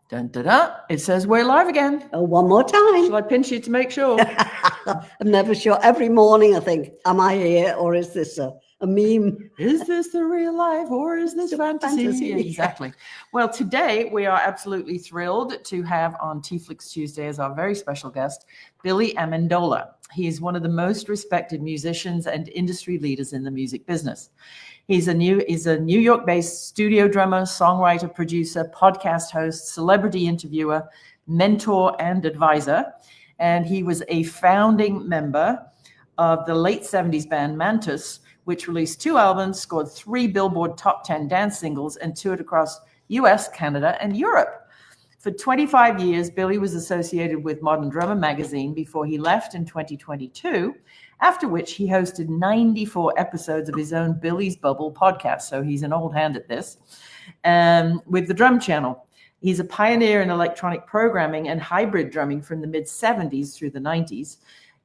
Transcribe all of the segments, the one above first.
Dun, dun, dun. It says we're live again. Oh, one more time. Shall I pinch you to make sure? I'm never sure. Every morning I think, am I here or is this a meme? Is this the real life or is this fantasy? Exactly. Well, today we are absolutely thrilled to have on TeaFlix Tuesday as our very special guest, Billy Amendola. He is one of the most respected musicians and industry leaders in the music business. He's a New York-based studio drummer, songwriter, producer, podcast host, celebrity interviewer, mentor, and advisor. And he was a founding member of the late-seventies band Mantus, which released 2 albums, scored 3 Billboard top 10 dance singles, and toured across US, Canada, and Europe. For 25 years, Billy was associated with Modern Drummer magazine before he left in 2022, after which he hosted 94 episodes of his own Billy's Bubble podcast. So he's an old hand at this, with the Drum Channel. He's a pioneer in electronic programming and hybrid drumming from the mid-'70s through the '90s.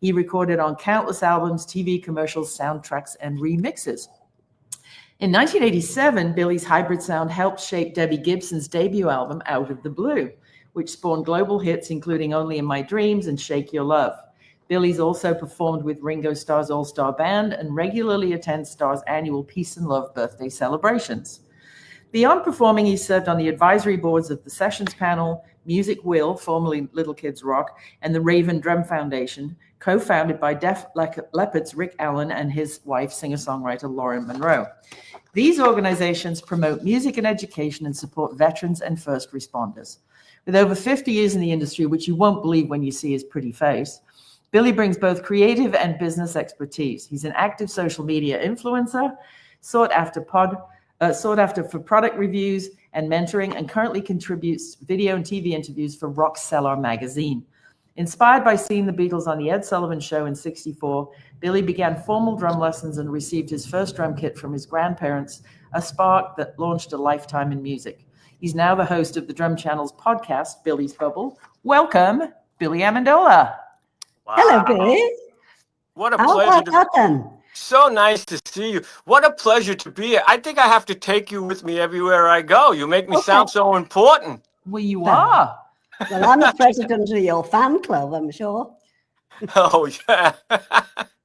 He recorded on countless albums, TV commercials, soundtracks, and remixes. In 1987, Billy's hybrid sound helped shape Debbie Gibson's debut album, Out of the Blue, which spawned global hits including Only in My Dreams and Shake Your Love. Billy's also performed with Ringo Starr's All-Star Band and regularly attends Starr's annual Peace and Love birthday celebrations. Beyond performing, he served on the advisory boards of the Sessions Panel, Music Will, formerly Little Kids Rock, and the Raven Drum Foundation, co-founded by Def Leppard's Rick Allen and his wife, singer-songwriter Lauren Monroe. These organizations promote music and education and support veterans and first responders. With over 50 years in the industry, which you won't believe when you see his pretty face, Billy brings both creative and business expertise. He's an active social media influencer, sought after for product reviews and mentoring, and currently contributes video and TV interviews for Rock Cellar magazine. Inspired by seeing the Beatles on the Ed Sullivan Show in '64, Billy began formal drum lessons and received his first drum kit from his grandparents, a spark that launched a lifetime in music. He's now the host of the Drum Channel's podcast, Billy's Bubble. Welcome, Billy Amendola. Wow. Hello, Billy. What a How pleasure. about that then? So nice to see you. What a pleasure to be here. I think I have to take you with me everywhere I go. You make me sound so important. Well, you are. Well, I'm the president of your fan club, I'm sure. Oh, yeah.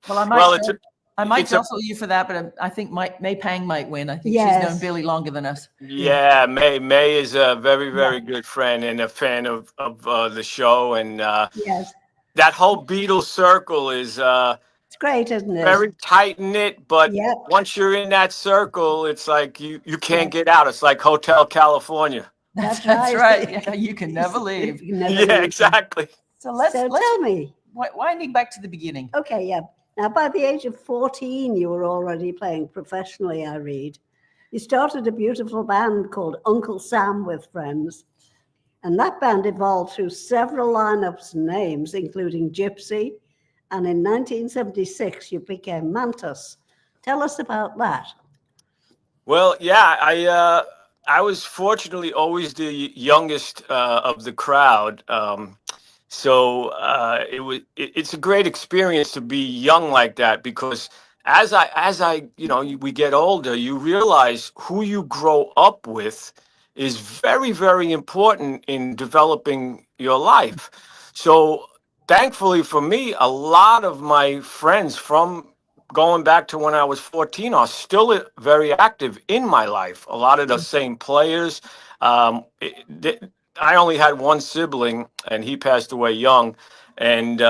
Well, I might jostle you for that, but I think May Pang might win. I think she's known Billy longer than us. Yeah, May is a very, very good friend and a fan of the show. And Yes. that whole Beatles circle is It's great, isn't it? very tight-knit, but Yep. once you're in that circle, it's like you can't get out. It's like Hotel California. That's right. Yeah, you can never leave. You can never Yeah, leave. exactly. So Tell me. winding back to the beginning. Okay, yeah. Now, by the age of 14, you were already playing professionally, I read. You started a beautiful band called Uncle Sam with friends. And that band evolved through several lineups and names, including Gypsy. And in 1976, you became Mantus. Tell us about that. Well, yeah, I was fortunately always the youngest of the crowd, so it's a great experience to be young like that, because as I we get older, you realize who you grow up with is very, very important in developing your life. So thankfully for me, a lot of my friends from going back to when I was 14 are still very active in my life. A lot of the same players. I only had one sibling and he passed away young. And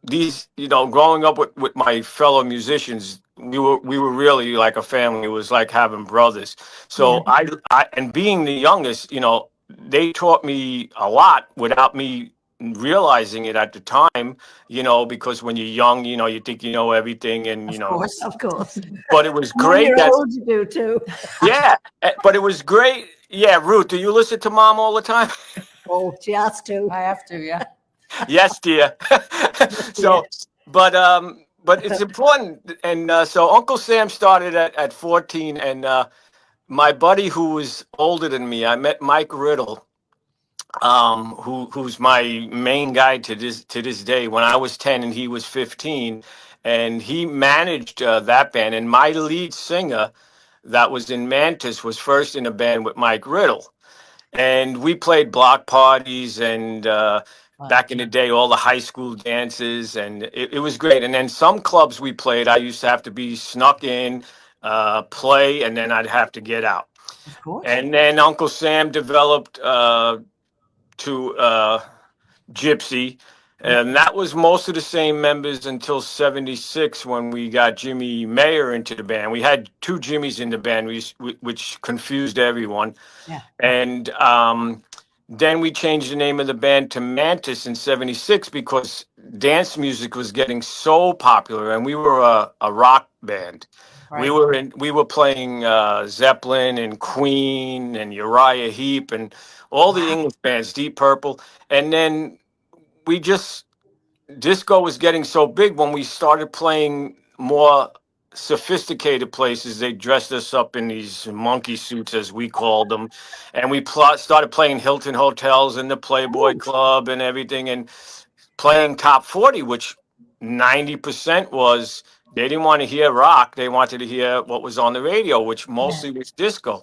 these, growing up with my fellow musicians, we were really like a family. It was like having brothers. So I and being the youngest, they taught me a lot without me realizing it at the time, because when you're young, you think you know everything, and Of course. But it was great. When you're old, you do too. Yeah, but it was great. Yeah, Ruth, do you listen to Mom all the time? Oh, she has to. I have to, yeah. Yes, dear. So, but it's important, and so Uncle Sam started at 14, and my buddy who was older than me, I met Mike Riddle. Who's my main guy to this day. When I was 10 and he was 15, and he managed that band. And my lead singer that was in Mantus was first in a band with Mike Riddle. And we played block parties and back in the day, all the high school dances, and it was great. And then some clubs we played, I used to have to be snuck in, play, and then I'd have to get out. Of course. And then Uncle Sam developed to Gypsy. And that was most of the same members until 76 when we got Jimmy Mayer into the band. We had two Jimmys in the band, which confused everyone. Yeah. And then we changed the name of the band to Mantus in 76 because dance music was getting so popular and we were a rock band. Right. We were playing Zeppelin and Queen and Uriah Heep and all the English bands, Deep Purple. And then disco was getting so big when we started playing more sophisticated places. They dressed us up in these monkey suits, as we called them, and we started playing Hilton hotels and the Playboy Club and everything, and playing top 40, which 90% was they didn't want to hear rock. They wanted to hear what was on the radio, which mostly was disco.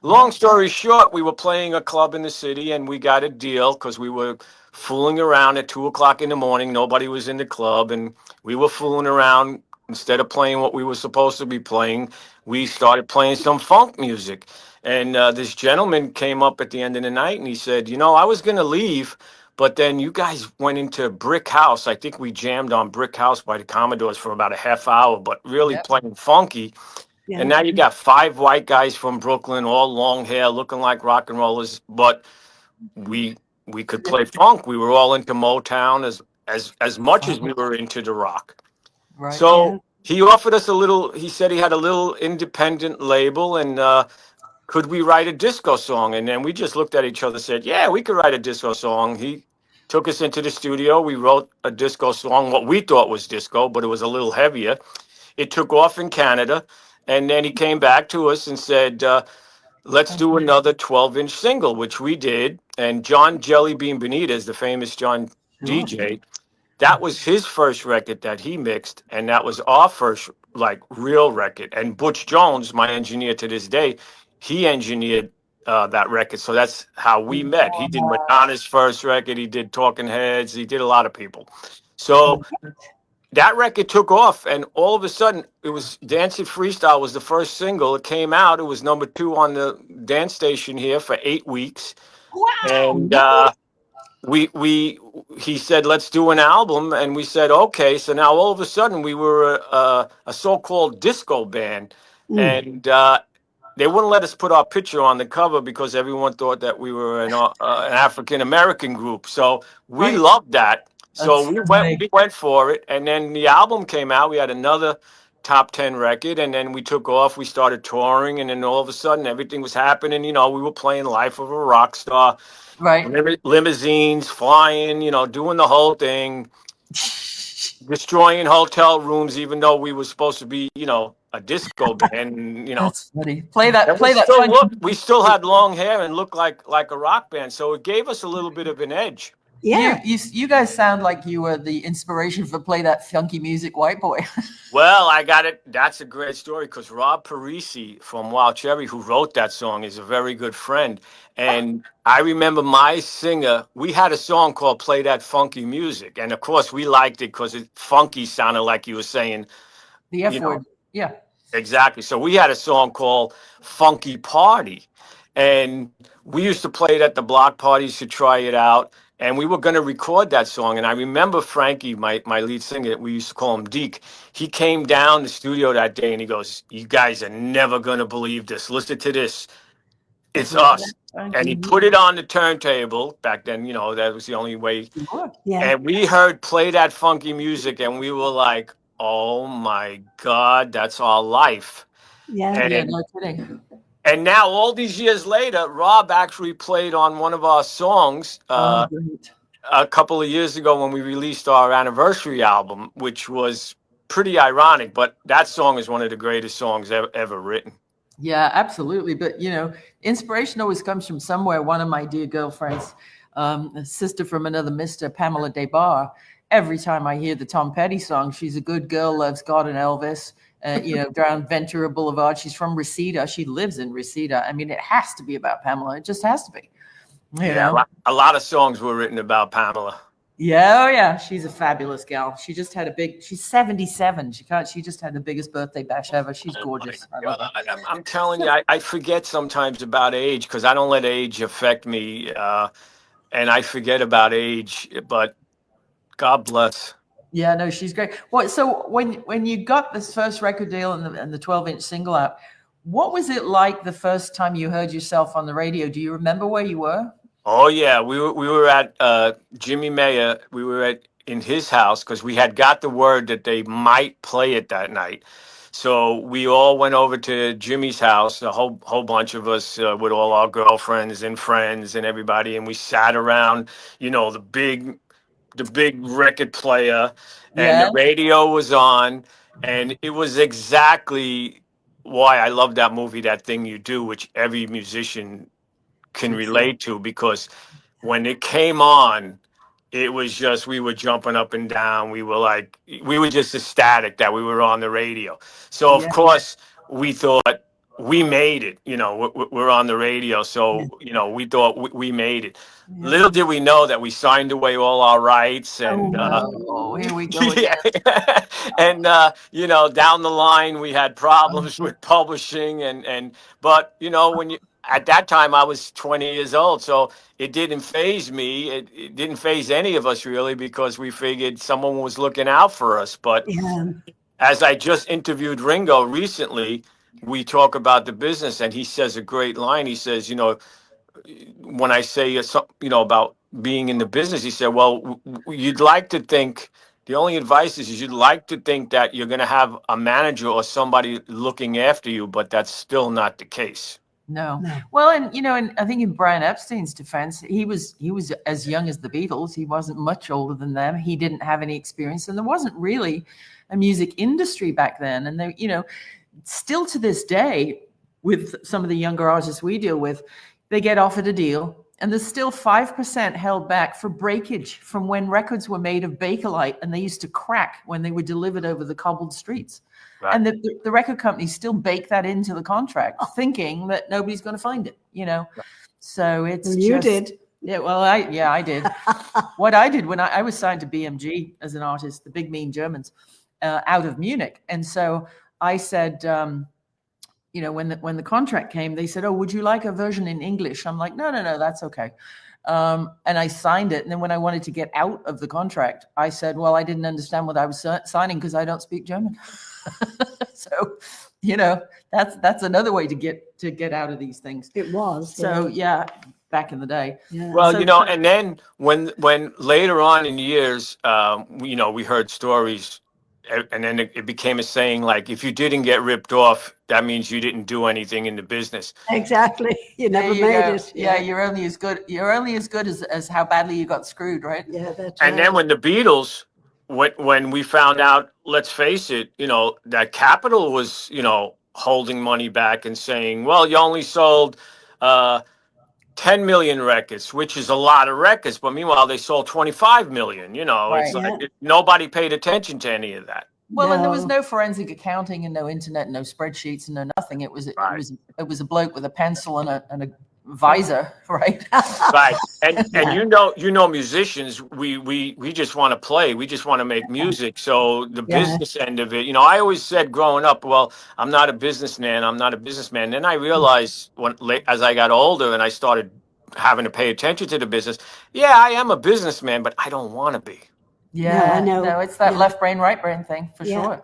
Long story short, we were playing a club in the city and we got a deal because we were fooling around at 2:00 in the morning. Nobody was in the club and we were fooling around. Instead of playing what we were supposed to be playing, we started playing some funk music. And this gentleman came up at the end of the night and he said, I was going to leave, but then you guys went into Brick House. I think we jammed on Brick House by the Commodores for about a half hour, but really playing funky. Yeah. And now you got 5 white guys from Brooklyn, all long hair, looking like rock and rollers, but we could play funk. We were all into Motown as much as we were into the rock. Right. So he offered us he said he had a little independent label and could we write a disco song? And then we just looked at each other and said, yeah, we could write a disco song. He took us into the studio. We wrote a disco song, what we thought was disco, but it was a little heavier. It took off in Canada. And then he came back to us and said, let's do another 12-inch single, which we did. And John Jellybean Benitez, the famous John DJ, that was his first record that he mixed. And that was our first, real record. And Butch Jones, my engineer to this day, he engineered that record. So that's how we met. He did Madonna's first record. He did Talking Heads. He did a lot of people. So that record took off, and all of a sudden, it was Dancing Freestyle was the first single. It came out. It was number 2 on the dance station here for 8 weeks. Wow! And he said, let's do an album, and we said, okay. So now all of a sudden, we were a so-called disco band, and they wouldn't let us put our picture on the cover because everyone thought that we were an African-American group. So we loved that. So we went for it, and then the album came out. We had another top 10 record, and then we took off. We started touring, and then all of a sudden, everything was happening. We were playing Life of a Rock Star, limousines, flying, doing the whole thing, destroying hotel rooms, even though we were supposed to be, a disco band. That's funny. Play that. We still had long hair and looked like a rock band, so it gave us a little bit of an edge. Yeah. You guys sound like you were the inspiration for Play That Funky Music, White Boy. Well, I got it. That's a great story because Rob Parisi from Wild Cherry, who wrote that song, is a very good friend. And I remember my singer, we had a song called Play That Funky Music. And of course, we liked it because funky sounded like you were saying The F word. Yeah. Exactly. So we had a song called Funky Party. And we used to play it at the block parties to try it out. And we were going to record that song. And I remember Frankie, my lead singer, we used to call him Deke. He came down the studio that day and he goes, you guys are never going to believe this. Listen to this. It's us. And he put it on the turntable. Back then, that was the only way. Yeah. And we heard Play That Funky Music. And we were like, oh, my God, that's our life. Yeah. No kidding. And now, all these years later, Rob actually played on one of our songs a couple of years ago when we released our anniversary album, which was pretty ironic. But that song is one of the greatest songs ever written. Yeah, absolutely. But, inspiration always comes from somewhere. One of my dear girlfriends, a sister from another Mr. Pamela DeBar, every time I hear the Tom Petty song, she's a good girl, loves God and Elvis. Down Ventura Boulevard. She's from Reseda. She lives in Reseda. I mean, it has to be about Pamela. It just has to be. You know? A lot of songs were written about Pamela. Yeah, oh yeah, she's a fabulous gal. She just had she's 77. She just had the biggest birthday bash ever. She's gorgeous. I love her. I'm telling you, I forget sometimes about age because I don't let age affect me, and I forget about age. But God bless. Yeah, no, she's great. So when you got this first record deal and the 12-inch single out, what was it like the first time you heard yourself on the radio? Do you remember where you were? Oh yeah, we were at Jimmy Mayer. We were in his house because we had got the word that they might play it that night. So we all went over to Jimmy's house, a whole bunch of us with all our girlfriends and friends and everybody, and we sat around, the big record player, and Yeah. the radio was on, and it was exactly why I love that movie, That Thing You Do, which every musician can relate to, because when it came on, it was just, we were jumping up and down. We were just ecstatic that we were on the radio. So of course we thought we made it, we're on the radio. So, we thought we made it. Yeah. Little did we know that we signed away all our rights, and here we go again. and down the line we had problems with publishing, but when you, at that time I was 20 years old, so it didn't faze me. It didn't faze any of us really, because we figured someone was looking out for us. But as I just interviewed Ringo recently, we talk about the business, and he says a great line. He says, when I say about being in the business, he said, well, you'd like to think, the only advice is you'd like to think that you're going to have a manager or somebody looking after you, but that's still not the case. No. Well, and I think in Brian Epstein's defense, he was as young as the Beatles. He wasn't much older than them. He didn't have any experience, and there wasn't really a music industry back then. And they, still to this day, with some of the younger artists we deal with, they get offered a deal, and there's still 5% held back for breakage from when records were made of Bakelite and they used to crack when they were delivered over the cobbled streets. Right. And the record companies still bake that into the contract, thinking that nobody's going to find it, Right. So it's you did. Yeah, well, I did. What I did when I was signed to BMG as an artist, the big mean Germans, out of Munich. And so I said, when the contract came, they said, "Oh, would you like a version in English?" I'm like, no, that's okay. And I signed it. And then when I wanted to get out of the contract, I said, well, I didn't understand what I was signing because I don't speak German. So, that's another way to get out of these things. It was. So back in the day. Yeah. Well, and then when later on in years, we heard stories. And then it became a saying like, if you didn't get ripped off, that means you didn't do anything in the business. Exactly. You never made it. Yeah, you're only as good as how badly you got screwed, right? Yeah, that's And then when the Beatles, when we found out, let's face it, that Capitol was, holding money back and saying, well, you only sold 10 million records, which is a lot of records, but meanwhile they sold 25 million. Right. It's like nobody paid attention to any of that. Well, and there was no forensic accounting and no internet, no spreadsheets and no nothing. It was a bloke with a pencil and a visor, right? Right. And musicians, we just want to play. We just want to make music. So the business end of it, I always said growing up, well, I'm not a businessman. Then I realized as I got older and I started having to pay attention to the business, I am a businessman, but I don't want to be. Yeah, no, it's that left brain, right brain thing for sure.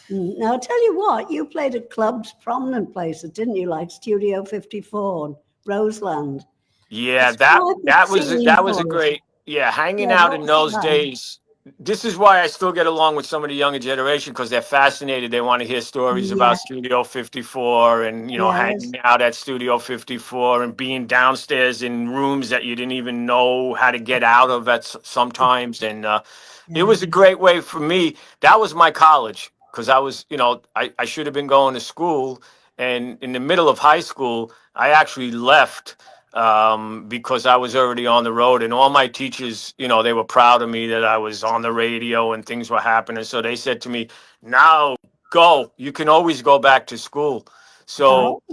Now, I'll tell you what, you played at clubs, prominent places, didn't you? Like Studio 54 and Roseland. Yeah, that was a great, hanging out in those days. This is why I still get along with some of the younger generation, because they're fascinated. They want to hear stories about Studio 54 and, hanging out at Studio 54 and being downstairs in rooms that you didn't even know how to get out of sometimes. And it was a great way for me. That was my college, because I was, I should have been going to school. And in the middle of high school, I actually left because I was already on the road, and all my teachers, they were proud of me that I was on the radio and things were happening. So they said to me, now go, you can always go back to school. So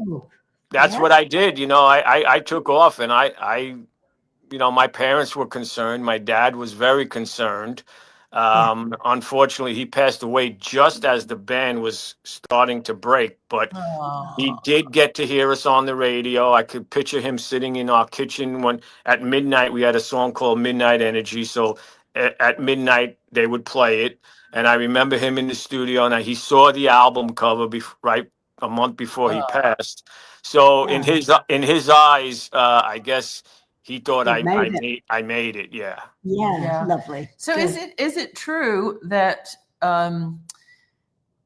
that's what I did. I took off, and I my parents were concerned. My dad was very concerned. Yeah. Unfortunately, he passed away just as the band was starting to break, but he Oh, did get to hear us on the radio. I could picture him sitting in our kitchen when at midnight we had a song called Midnight Energy. So at midnight they would play it, and I remember him in the studio, and he saw the album cover right a month before he oh, passed. So in Yeah. his eyes, I guess he thought You've made it. I made it. Yeah. Yeah. yeah. Lovely. So Good. is it true that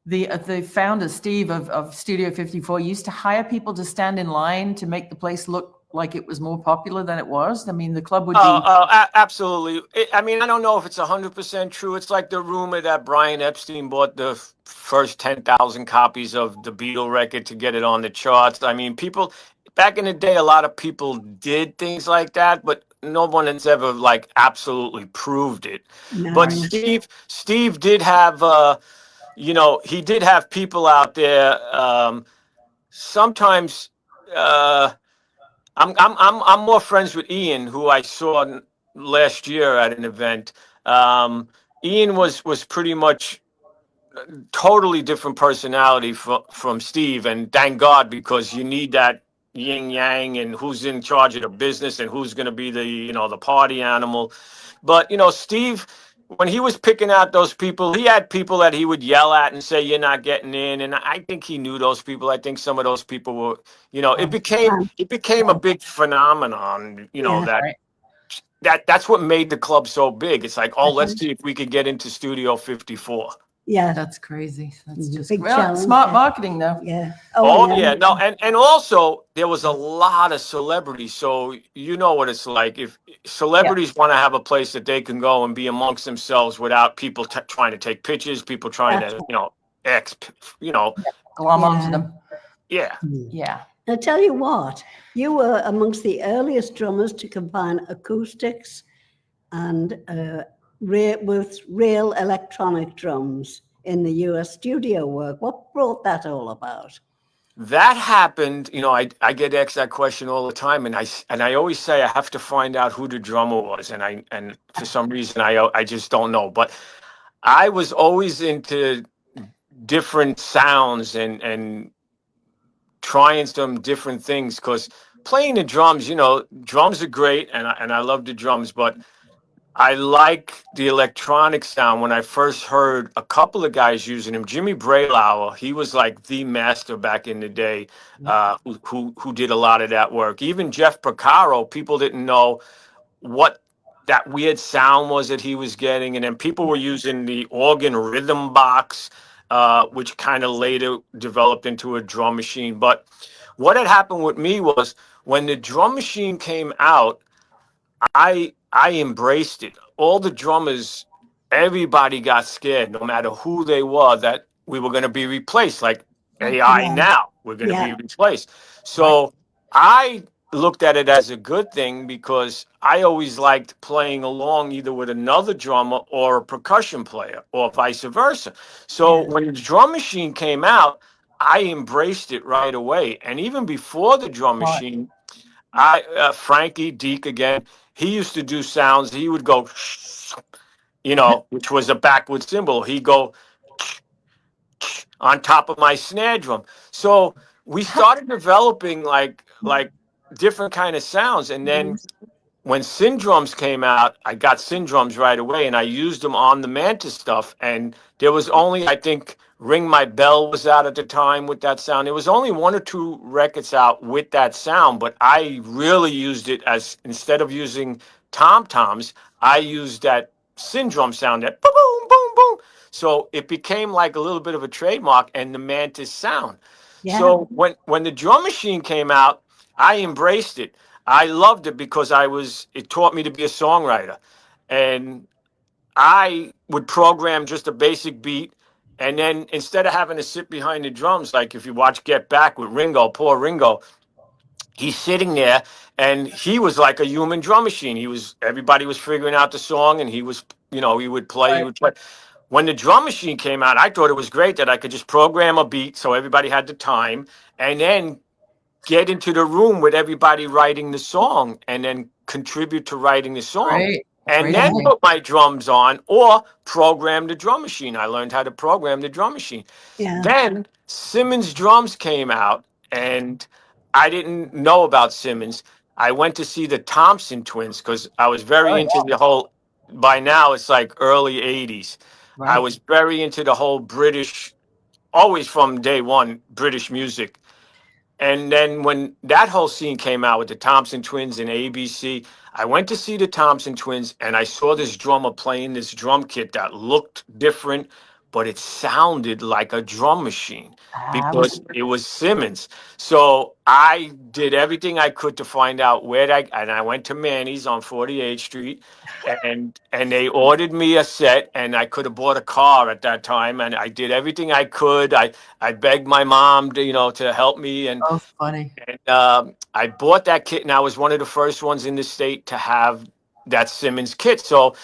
the founder Steve of Studio 54 used to hire people to stand in line to make the place look like it was more popular than it was? I mean, the club would be. Absolutely. I mean, I don't know if it's 100% true. It's like the rumor that Brian Epstein bought the first 10,000 copies of the Beatle record to get it on the charts. I mean, people back in the day, a lot of people did things like that, but no one has ever like absolutely proved it. But No. Steve did have, he did have people out there. Sometimes. I'm more friends with Ian, who I saw last year at an event. Ian was pretty much totally different personality from Steve, and thank God, because you need that yin yang and who's in charge of the business and who's going to be the party animal. But Steve, when he was picking out those people, he had people that he would yell at and say, "You're not getting in." And I think he knew those people. I think some of those people were, it became a big phenomenon. Yeah. That's what made the club so big. It's like, oh, let's Mhm. see if we could get into Studio 54. Yeah. That's crazy. That's just Big challenge, smart yeah. marketing, though. Yeah. Oh yeah, no, and also there was a lot of celebrities, so you know what it's like. If celebrities want to have a place that they can go and be amongst themselves without people trying to take pictures, people trying That's to, you know, Glom Yeah. onto them. yeah. Yeah. I tell you what, you were amongst the earliest drummers to combine acoustics and with real electronic drums in the US studio work. What brought that all about? That happened, I get asked that question all the time, and I always say I have to find out who the drummer was, and for some reason I just don't know. But I was always into different sounds and trying some different things, because playing the drums, drums are great, and I love the drums, but I like the electronic sound. When I first heard a couple of guys using him, Jimmy Braylauer, he was like the master back in the day, who did a lot of that work. Even Jeff Porcaro, people didn't know what that weird sound was that he was getting, and then people were using the organ rhythm box, which kind of later developed into a drum machine. But what had happened with me was, when the drum machine came out, I embraced it. All the drummers, everybody got scared, no matter who they were, that we were going to be replaced. Like AI Yeah. now, we're going to Yeah. be replaced. So I looked at it as a good thing, because I always liked playing along either with another drummer or a percussion player, or vice versa. So when the drum machine came out, I embraced it right away. And even before the drum Right. machine, Frankie Deke again, he used to do sounds. He would go, which was a backward cymbal. He'd go on top of my snare drum. So we started developing like different kind of sounds. And then when Syndromes came out, I got Syndromes right away, and I used them on the Mantus stuff. And there was only, I think, Ring My Bell was out at the time with that sound. There was only one or two records out with that sound, but I really used it as, instead of using tom-toms, I used that Syndrome sound, that boom, boom, boom, boom. So it became like a little bit of a trademark, and the Mantis sound. Yeah. So when the drum machine came out, I embraced it. I loved it because it taught me to be a songwriter. And I would program just a basic beat. And then instead of having to sit behind the drums, like if you watch Get Back with Ringo, poor Ringo, he's sitting there, and he was like a human drum machine. Everybody was figuring out the song, and he was, he would play. When the drum machine came out, I thought it was great that I could just program a beat so everybody had the time, and then get into the room with everybody writing the song, and then contribute to writing the song. Great. And Great then idea. put my drums on or program the drum machine. I learned how to program the drum machine. Yeah. Then Simmons drums came out, and I didn't know about Simmons. I went to see the Thompson twins because I was very into the whole, by now it's like early 80s. I Right. was very into the whole British, always from day one, British music. And then when that whole scene came out with the Thompson twins and ABC, I went to see the Thompson twins and I saw this drummer playing this drum kit that looked different, but it sounded like a drum machine because it was Simmons. So I did everything I could to find out and I went to Manny's on 48th Street and they ordered me a set, and I could have bought a car at that time, and I did everything I could. I begged my mom to, to help me, and Oh, funny. I bought that kit, and I was one of the first ones in the state to have that Simmons kit. So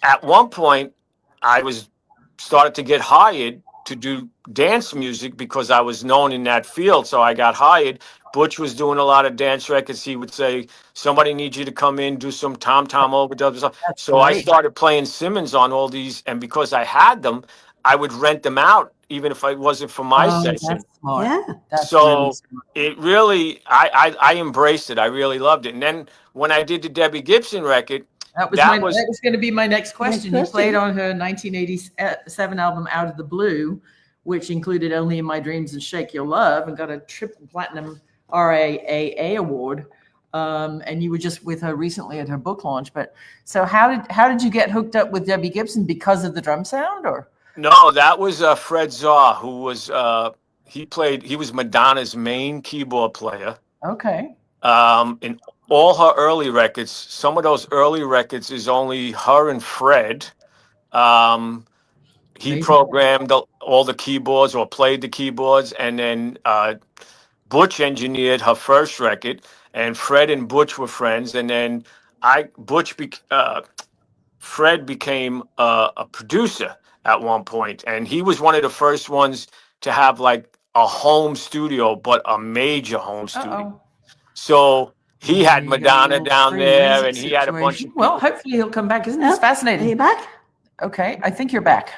at one point, I was started to get hired to do dance music because I was known in that field. So I got hired. Butch was doing a lot of dance records. He would say, "Somebody needs you to come in, do some tom-tom overdubs." So I great. started playing Simmons on all these, and because I had them, I would rent them out, even if it wasn't for my session. That's smart. Yeah. That's So really smart. it really, I embraced it. I really loved it. And then when I did the Debbie Gibson record, That was going to be my next question. You played on her 1987 album Out of the Blue, which included Only in My Dreams and Shake Your Love, and got a triple platinum RAAA award. And you were just with her recently at her book launch. But so how did you get hooked up with Debbie Gibson? Because of the drum sound, or? No, that was Fred Zaw, who was he was Madonna's main keyboard player. Okay. In all her early records, some of those early records is only her and Fred. He Amazing. programmed all the keyboards or played the keyboards, and then Butch engineered her first record, and Fred and Butch were friends, and then Fred became a producer at one point, and he was one of the first ones to have like a home studio, but a major home studio. So he had Madonna down there, and he had a bunch of people. Well, hopefully he'll come back. Isn't this fascinating? Are you back? Okay, I think you're back.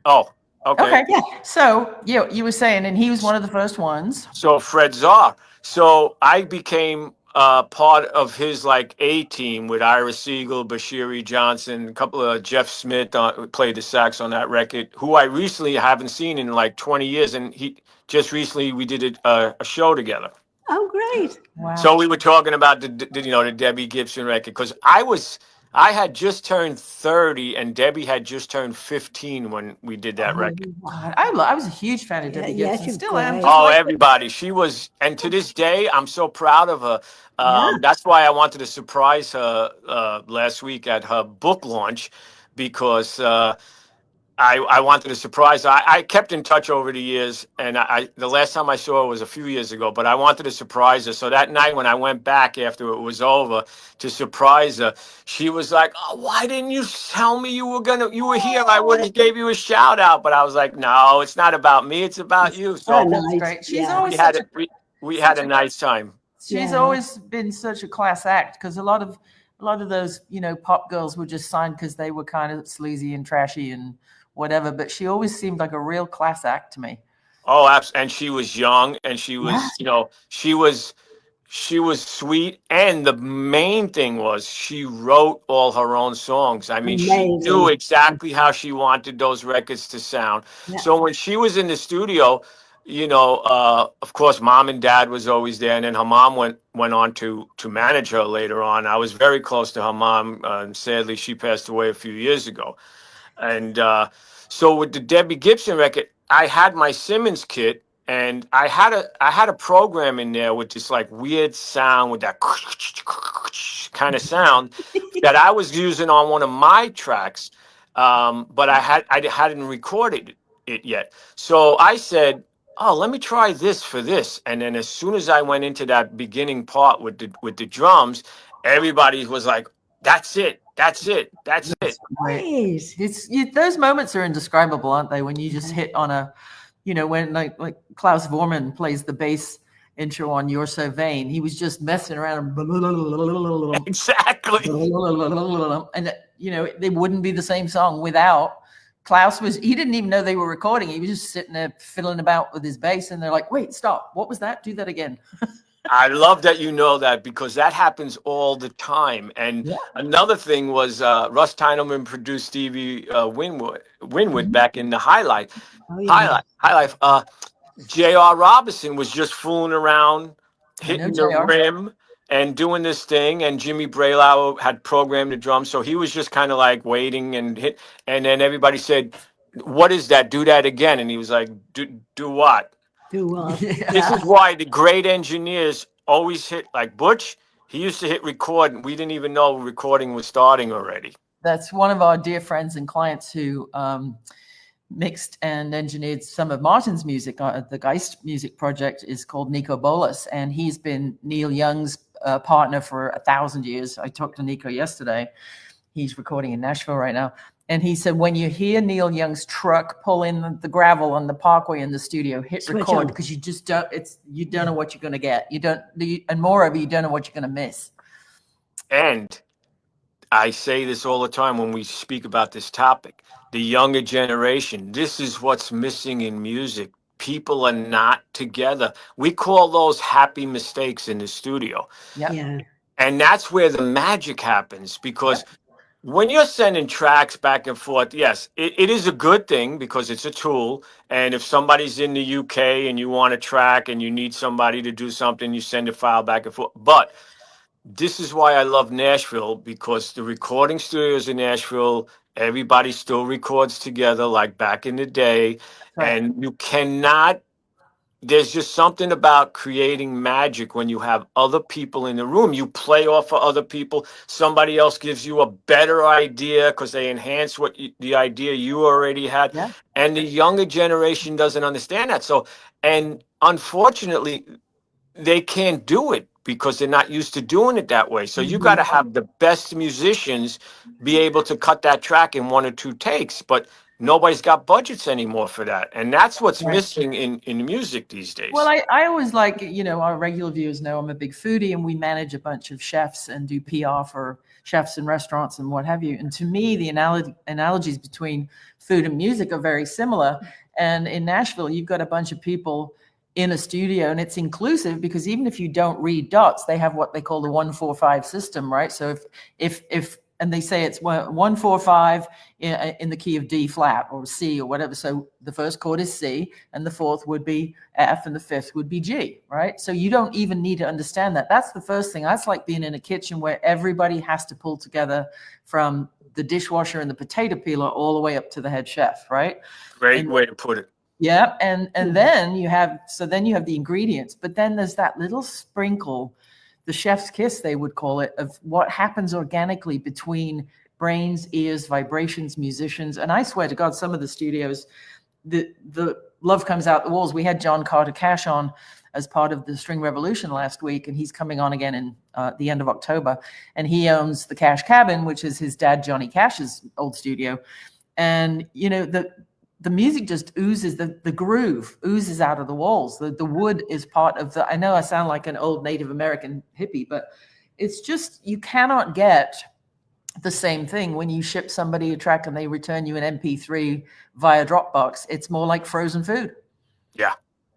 Oh, okay. Okay. Yeah. So you were saying, and he was one of the first ones. So Fred Zaw. So I became part of his like A team with Ira Siegel, Bashiri Johnson, a couple of Jeff Smith played the sax on that record, who I recently haven't seen in like 20 years, and he just recently we did a show together. Oh, great. Wow. So we were talking about the Debbie Gibson record, because I had just turned 30 and Debbie had just turned 15 when we did that record. I was a huge fan of Debbie Gibson. she's Still am. great. Oh, everybody. She was, and to this day, I'm so proud of her. That's why I wanted to surprise her last week at her book launch, because I wanted to surprise her. I kept in touch over the years, and the last time I saw her was a few years ago, but I wanted to surprise her. So that night when I went back after it was over to surprise her, she was like, "Oh, why didn't you tell me you were here? I would have gave you a shout out." But I was like, "No, it's not about me. It's about you." So nice. Great. She's Yeah. always we had a nice time. She's always been such a class act, because a lot of those pop girls were just signed because they were kind of sleazy and trashy and whatever, but she always seemed like a real class act to me. Oh, absolutely. And she was young, and she was, she was sweet. And the main thing was she wrote all her own songs. I mean, she knew exactly how she wanted those records to sound. Yeah. So when she was in the studio, of course, mom and dad was always there. And then her mom went on to manage her later on. I was very close to her mom. Sadly, she passed away a few years ago. And so with the Debbie Gibson record, I had my Simmons kit, and I had a program in there with this like weird sound with that kind of sound that I was using on one of my tracks, but I hadn't recorded it yet. So I said, "Oh, let me try this for this." And then as soon as I went into that beginning part with the drums, everybody was like, "That's it. That's it. That's it." Nice. Those moments are indescribable, aren't they? When you just hit on a, when like Klaus Vormann plays the bass intro on You're So Vain. He was just messing around and Exactly. and they wouldn't be the same song without Klaus. He didn't even know they were recording. He was just sitting there fiddling about with his bass, and they're like, wait, stop, what was that? Do that again. I love that you know that, because that happens all the time. And another thing was Russ Teineman produced Stevie Winwood back in the Highlight. J.R. Robinson was just fooling around, hitting the rim and doing this thing. And Jimmy Braylow had programmed the drums. So he was just kind of like waiting and hit. And then everybody said, what is that? Do that again. And he was like, do what? Do what? This is why the great engineers always hit, like Butch. He used to hit record, and we didn't even know recording was starting already. That's one of our dear friends and clients who mixed and engineered some of Martin's music. The Geist music project is called Nico Bolas, and he's been Neil Young's partner for 1,000 years. I talked to Nico yesterday. He's recording in Nashville right now. And he said, when you hear Neil Young's truck pull in the gravel on the parkway in the studio, hit record, because you just don't, you don't know what you're going to get. And moreover, you don't know what you're going to miss. And I say this all the time when we speak about this topic, the younger generation, this is what's missing in music. People are not together. We call those happy mistakes in the studio. Yeah. And that's where the magic happens, because when you're sending tracks back and forth, yes, it is a good thing because it's a tool. And if somebody's in the UK and you want a track and you need somebody to do something, you send a file back and forth. But this is why I love Nashville, because the recording studios in Nashville, everybody still records together like back in the day. Right. And you cannot, there's just something about creating magic when you have other people in the room. You play off of other people. Somebody else gives you a better idea because they enhance the idea you already had. Yeah. And the younger generation doesn't understand that. So, and unfortunately, they can't do it because they're not used to doing it that way. So you got to have the best musicians be able to cut that track in 1 or 2 takes. But nobody's got budgets anymore for that. And that's what's missing in music these days. Well, I always like, our regular viewers know I'm a big foodie, and we manage a bunch of chefs and do PR for chefs and restaurants and what have you. And to me, the analogies between food and music are very similar. And in Nashville, you've got a bunch of people in a studio, and it's inclusive because even if you don't read dots, they have what they call the 1-4-5 system, right? So if and they say it's 1-4-5 in the key of D flat or C or whatever. So the first chord is C, and the fourth would be F, and the fifth would be G, right? So you don't even need to understand that. That's the first thing. That's like being in a kitchen where everybody has to pull together from the dishwasher and the potato peeler all the way up to the head chef, right? Great way to put it. Yeah, and then you have the ingredients, but then there's that little sprinkle, the chef's kiss, they would call it, of what happens organically between brains, ears, vibrations, musicians. And I swear to God, some of the studios, the love comes out the walls. We had John Carter Cash on as part of the String Revolution last week, and he's coming on again in the end of October. And he owns the Cash Cabin, which is his dad Johnny Cash's old studio. And the music just oozes, the groove oozes out of the walls. The wood is part of I know I sound like an old Native American hippie, but it's just, you cannot get the same thing when you ship somebody a track and they return you an MP3 via Dropbox. It's more like frozen food. Yeah.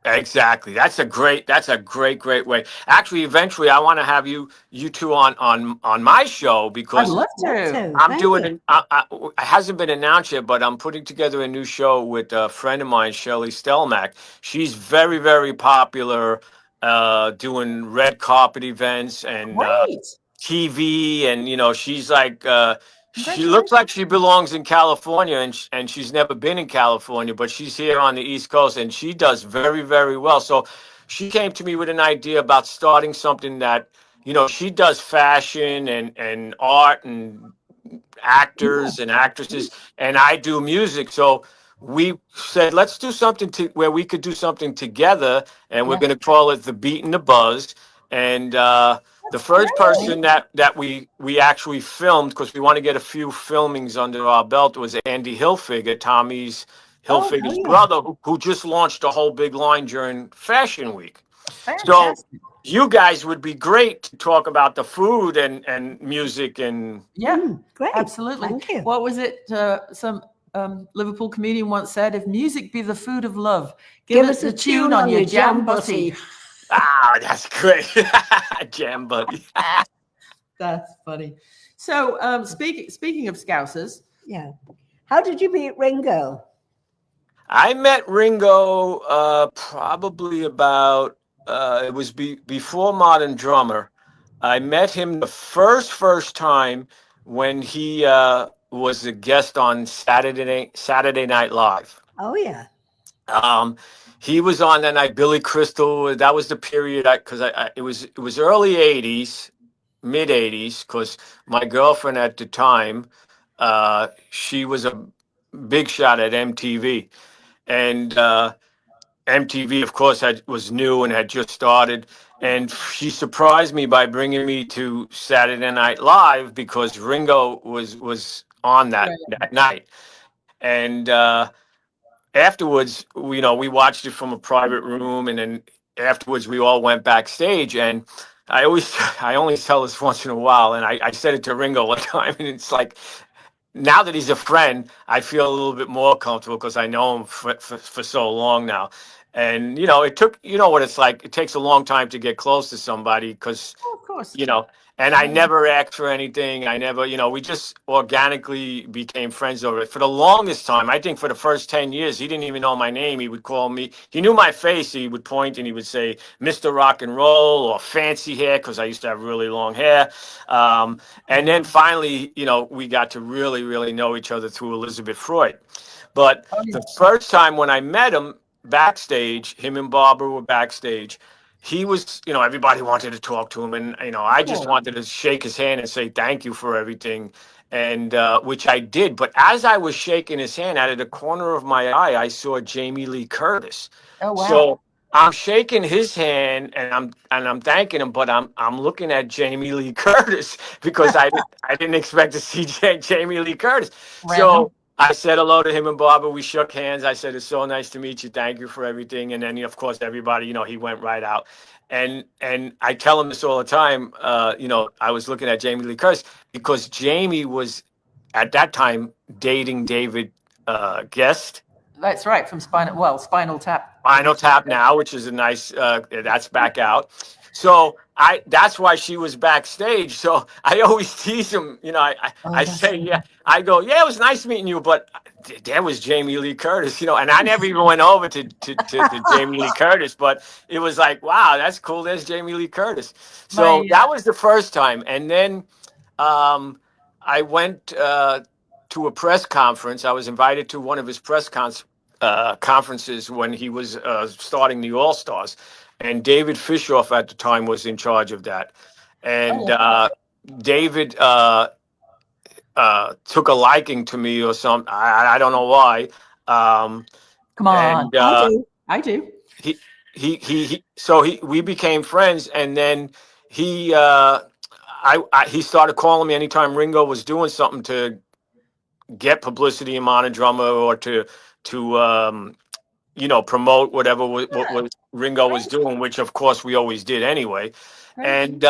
Exactly. That's a great way. Actually, eventually I want to have you two on my show, because I'd love to. I'm doing it. It hasn't been announced yet, but I'm putting together a new show with a friend of mine, Shelley Stelmack. She's very, very popular, doing red carpet events and TV, and she's like, she looks like she belongs in California, and she's never been in California, but she's here on the East Coast, and she does very, very well. So she came to me with an idea about starting something that, she does fashion and art and actors and actresses, and I do music. So we said, let's do something where we could do something together, and we're going to call it The Beat and the Buzz. And the first person that we actually filmed, because we want to get a few filmings under our belt, was Andy Hilfiger, Tommy's Hilfiger's brother, who just launched a whole big line during Fashion Week. So Fantastic. you guys would be great to talk about the food and music and Yeah, Great. absolutely. Thank you. What was it? Some Liverpool comedian once said, "If music be the food of love, give us a tune on your jam butty." ah, that's great. Jam buddy. That's funny. So, speaking of Scousers, Yeah. How did you meet Ringo? I met Ringo probably about it was before Modern Drummer. I met him the first time when he was a guest on Saturday Night Live. Oh, yeah. Um, he was on that night. Billy Crystal. That was the period because it was early '80s, mid '80s. Because my girlfriend at the time, she was a big shot at MTV, and MTV, of course, was new and had just started. And she surprised me by bringing me to Saturday Night Live because Ringo was on that night. And afterwards, we watched it from a private room, and then afterwards we all went backstage. And I only tell this once in a while, and I said it to Ringo one time, and it's like, now that he's a friend, I feel a little bit more comfortable because I know him for so long now. And it took, what it's like. It takes a long time to get close to somebody because oh, of course, and I never asked for anything. I never, we just organically became friends over it. For the longest time, I think for the first 10 years, he didn't even know my name. He would call me, he knew my face. He would point and he would say, Mr. Rock and Roll or Fancy Hair, because I used to have really long hair. And then finally, we got to really, really know each other through Elizabeth Freud. But the first time when I met him backstage, him and Barbara were backstage. He was, everybody wanted to talk to him, and I just wanted to shake his hand and say thank you for everything, and which I did. But as I was shaking his hand, out of the corner of my eye, I saw Jamie Lee Curtis. Oh, wow. So I'm shaking his hand and I'm thanking him, but I'm looking at Jamie Lee Curtis because I didn't expect to see Jamie Lee Curtis. Random. So I said hello to him and Barbara. We shook hands. I said, it's so nice to meet you. Thank you for everything. And then, of course, everybody, he went right out. And I tell him this all the time. I was looking at Jamie Lee Curtis because Jamie was, at that time, dating David Guest. That's right, from Spinal Tap. Spinal Tap now, which is a nice, that's back out. So that's why she was backstage. So I always tease him, I say, yeah, I go, yeah, it was nice meeting you, but there was Jamie Lee Curtis, and I never even went over to Jamie Lee Curtis, but it was like, wow, that's cool. There's Jamie Lee Curtis. So that was the first time. And then I went to a press conference. I was invited to one of his press conferences when he was starting the All-Stars. And David Fishoff at the time was in charge of that. And David took a liking to me or something. I don't know why. Come on. And, I do. We became friends. And then he started calling me anytime Ringo was doing something to get publicity in Modern Drummer or to promote whatever what Ringo was doing, which of course we always did anyway. Right. And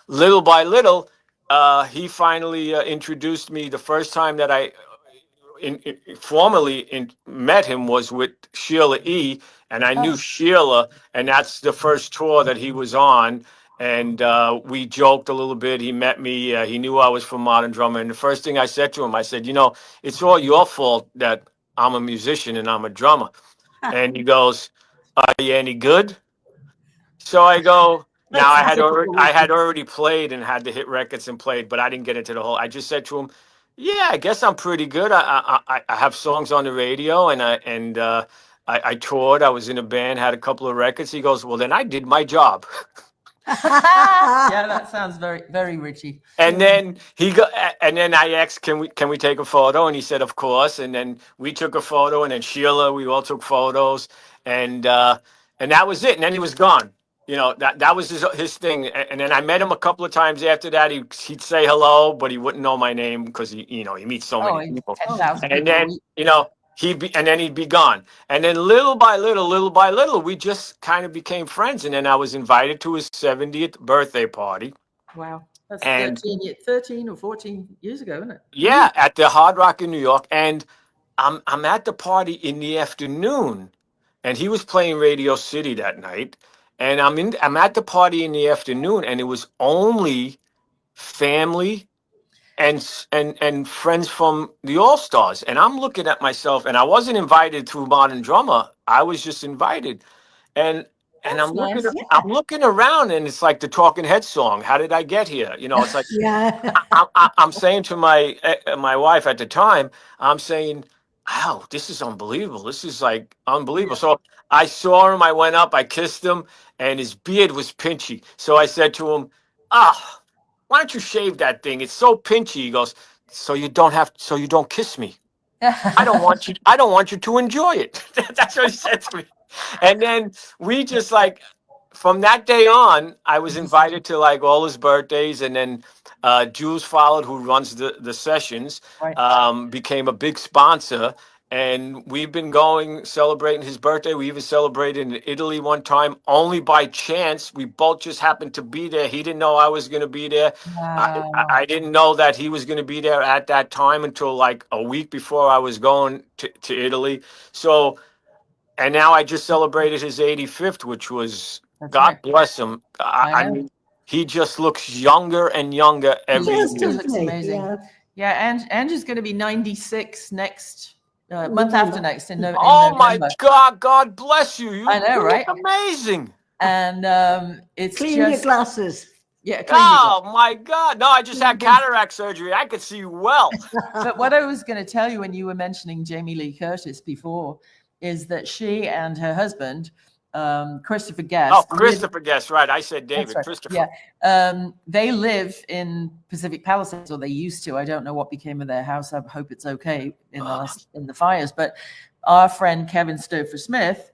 little by little, he finally introduced me. The first time that I formally met him was with Sheila E. And I knew Sheila, and that's the first tour that he was on. And we joked a little bit. He met me. He knew I was from Modern Drummer. And the first thing I said to him, I said, it's all your fault that I'm a musician and I'm a drummer. And he goes, are you any good? So I go, now I had already played and had the hit records and played, but I didn't get into the whole. I just said to him, yeah, I guess I'm pretty good. I have songs on the radio and I toured. I was in a band, had a couple of records. He goes, well, then I did my job. Yeah, that sounds very, very Richie. And then I asked, can we take a photo? And he said, of course. And then we took a photo, and then Sheila, we all took photos, and that was it. And then he was gone. That was his thing. And then I met him a couple of times after that. He'd say hello, but he wouldn't know my name because he meets so many people. 10,000 and then and then he'd be gone. And then little by little, we just kind of became friends. And then I was invited to his 70th birthday party. Wow. That's And 13 or 14 years ago, isn't it? yeah, at the Hard Rock in New York. And I'm at the party in the afternoon, and he was playing Radio City that night. And I'm at the party in the afternoon, and it was only family and friends from the All Stars. And I'm looking at myself, and I wasn't invited through Modern Drummer. I was just invited, and That's nice. I'm looking around, and it's like the Talking Heads song. How did I get here? You know, it's like Yeah. I'm saying to my wife at the time, I'm saying, "Wow, this is unbelievable. This is like unbelievable." So I saw him. I went up. I kissed him, and his beard was pinchy. So I said to him, "Ah, why don't you shave that thing? It's so pinchy." He goes, so you don't kiss me. I don't want you to enjoy it." That's what he said to me. And then we just like, from that day on, I was invited to like all his birthdays, and then Jules followed, who runs the sessions, Right. became a big sponsor. And we've been celebrating his birthday. We even celebrated in Italy one time, only by chance. We both just happened to be there. He didn't know I was going to be there. Wow. I didn't know that he was going to be there at that time until like a week before I was going to Italy. So, and now I just celebrated his 85th, which was, That's God right. bless him. I know. mean, he just looks younger and younger every Just year. He looks me, amazing. yeah. Yeah, and Angie's going to be 96 next month after next in Oh my November. God! God bless you. I know, You right? look amazing. And it's Clean your just glasses. yeah. Clean your Oh my God! No, I just had cataract surgery. I could see well. But what I was going to tell you when you were mentioning Jamie Lee Curtis before is that she and her husband, Christopher Guest. Oh, Christopher Guest, right? I said David. That's right. Christopher. Yeah. They live in Pacific Palisades, or they used to. I don't know what became of their house. I hope it's okay in the fires. But our friend Kevin Stouffer Smith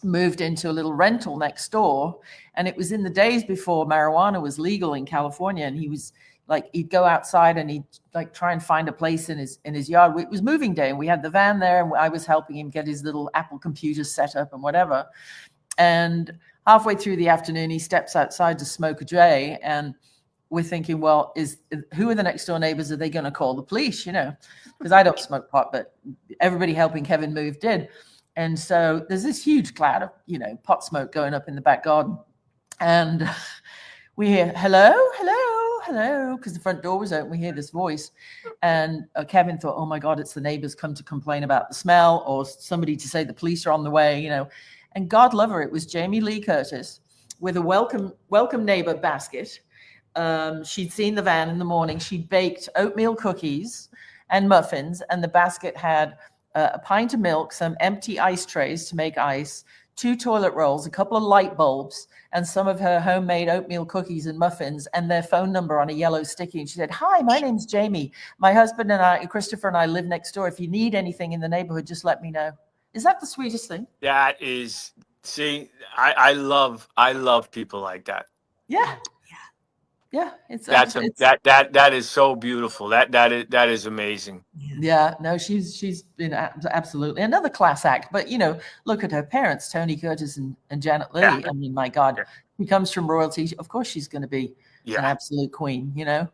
moved into a little rental next door, and it was in the days before marijuana was legal in California, and he was like, he'd go outside and he'd like try and find a place in his yard. It was moving day, and we had the van there, and I was helping him get his little Apple computer set up and whatever. And halfway through the afternoon, he steps outside to smoke a J, and we're thinking, well, who are the next door neighbors? Are they going to call the police? You know, because I don't smoke pot, but everybody helping Kevin move did. And so there's this huge cloud of, pot smoke going up in the back garden. And we hear, hello, because the front door was open. We hear this voice. And Kevin thought, oh my God, it's the neighbors come to complain about the smell, or somebody to say the police are on the way, And God love her, it was Jamie Lee Curtis with a welcome neighbor basket. She'd seen the van in the morning. She'd baked oatmeal cookies and muffins, and the basket had a pint of milk, some empty ice trays to make ice, 2 toilet rolls, a couple of light bulbs, and some of her homemade oatmeal cookies and muffins, and their phone number on a yellow sticky. And she said, hi, my name's Jamie. My husband and Christopher and I live next door. If you need anything in the neighborhood, just let me know. Is that the sweetest thing? That is, see, I love people like that. Yeah. Yeah, that is so beautiful. That is amazing. Yeah, no, she's been absolutely another class act. But look at her parents, Tony Curtis and Janet Leigh. Yeah. I mean, my God, she comes from royalty. Of course, she's going to be an absolute queen. Yeah.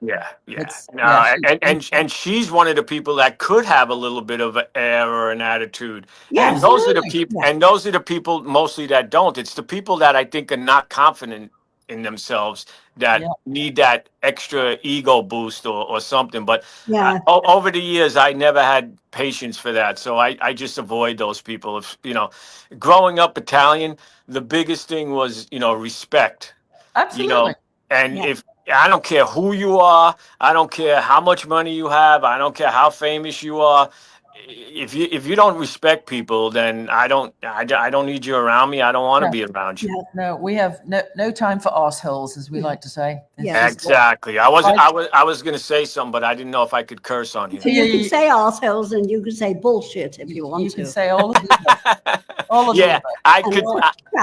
And she's one of the people that could have a little bit of an air or an attitude. Yeah, and those are the people. Yeah. And those are the people mostly that don't. It's the people that I think are not confident in themselves that need that extra ego boost or something. But over the years, I never had patience for that. So I just avoid those people. If, growing up Italian, the biggest thing was, respect. Absolutely. If I don't care who you are, I don't care how much money you have, I don't care how famous you are. If you don't respect people, then I don't need you around me. I don't want to be around you. No, we have no time for arseholes, as we like to say. Exactly. I was going to say something, but I didn't know if I could curse on here. You can say arseholes and you can say bullshit if you want to. You can say all of it. All of it. I could.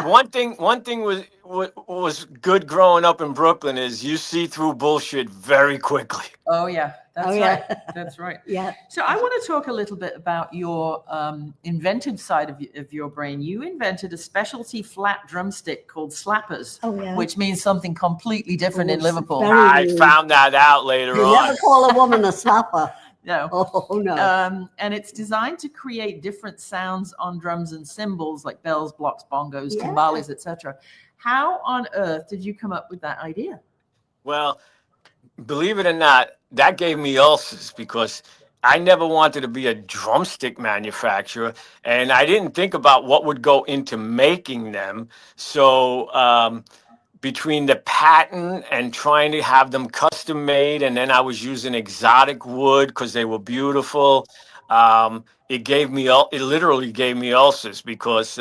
One thing was good growing up in Brooklyn is you see through bullshit very quickly. Oh yeah. That's Oh, right. yeah. That's right. Yeah. So I want to talk a little bit about your inventive side of your brain. You invented a specialty flat drumstick called slappers, Oh, yeah. which means something completely different in it's Liverpool. very I rude. found that out later You on. never call a woman a slapper. No. Oh, no. And it's designed to create different sounds on drums and cymbals like bells, blocks, bongos, Yeah. timbales, etc. How on earth did you come up with that idea? Well, believe it or not, that gave me ulcers because I never wanted to be a drumstick manufacturer, and I didn't think about what would go into making them. So between the patent and trying to have them custom made, and then I was using exotic wood because they were beautiful. It literally gave me ulcers because